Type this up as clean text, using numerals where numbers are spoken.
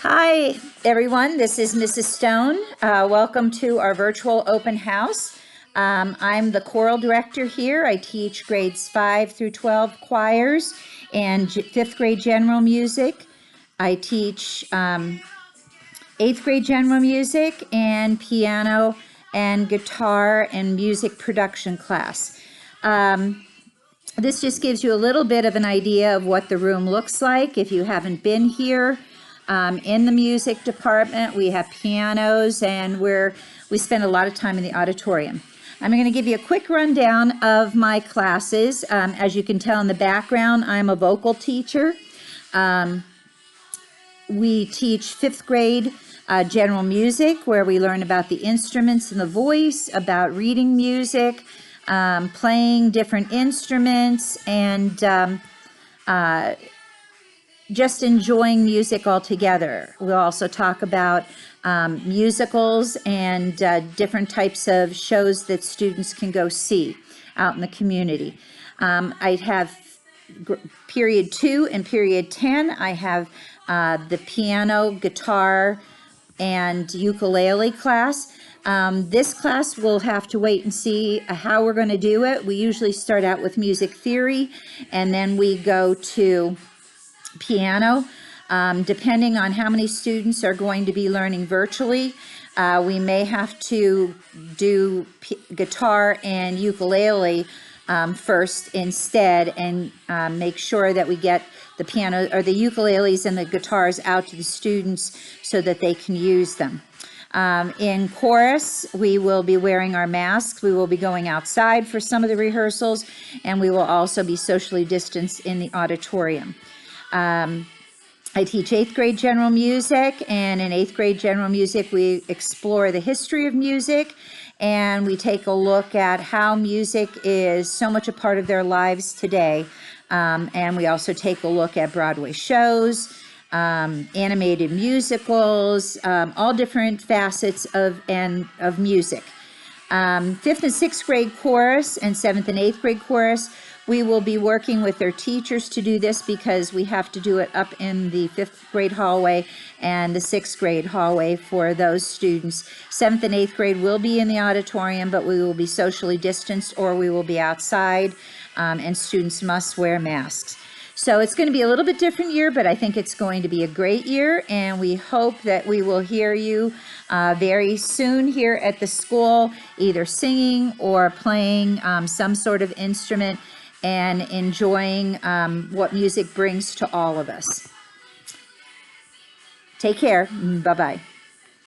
Hi, everyone. This is Mrs. Stone. Welcome to our virtual open house. I'm the choral director here. I teach grades 5 through 12 choirs and 5th grade general music. I teach 8th grade general music and piano and guitar and music production class. This just gives you a little bit of an idea of what the room looks like if you haven't been here. In the music department, we have pianos, and we spend a lot of time in the auditorium. I'm going to give you a quick rundown of my classes. As you can tell in the background, I'm a vocal teacher. We teach 5th grade general music, where we learn about the instruments and the voice, about reading music, playing different instruments, and just enjoying music altogether. We'll also talk about musicals and different types of shows that students can go see out in the community. I have period 2 and period 10. I have the piano, guitar, and ukulele class. This class we'll have to wait and see how we're going to do it. We usually start out with music theory, and then we go to piano. Depending on how many students are going to be learning virtually, we may have to do guitar and ukulele first instead, and make sure that we get the piano or the ukuleles and the guitars out to the students so that they can use them. In chorus, we will be wearing our masks. We will be going outside for some of the rehearsals, and we will also be socially distanced in the auditorium. I teach 8th grade general music, and in 8th grade general music we explore the history of music, and we take a look at how music is so much a part of their lives today. And we also take a look at Broadway shows, animated musicals, all different facets of music. 5th and 6th grade chorus and 7th and 8th grade chorus, we will be working with their teachers to do this because we have to do it up in the 5th grade hallway and the 6th grade hallway for those students. 7th and 8th grade will be in the auditorium, but we will be socially distanced, or we will be outside, and students must wear masks. So it's going to be a little bit different year, but I think it's going to be a great year, and we hope that we will hear you very soon here at the school, either singing or playing some sort of instrument and enjoying what music brings to all of us. Take care. Bye-bye.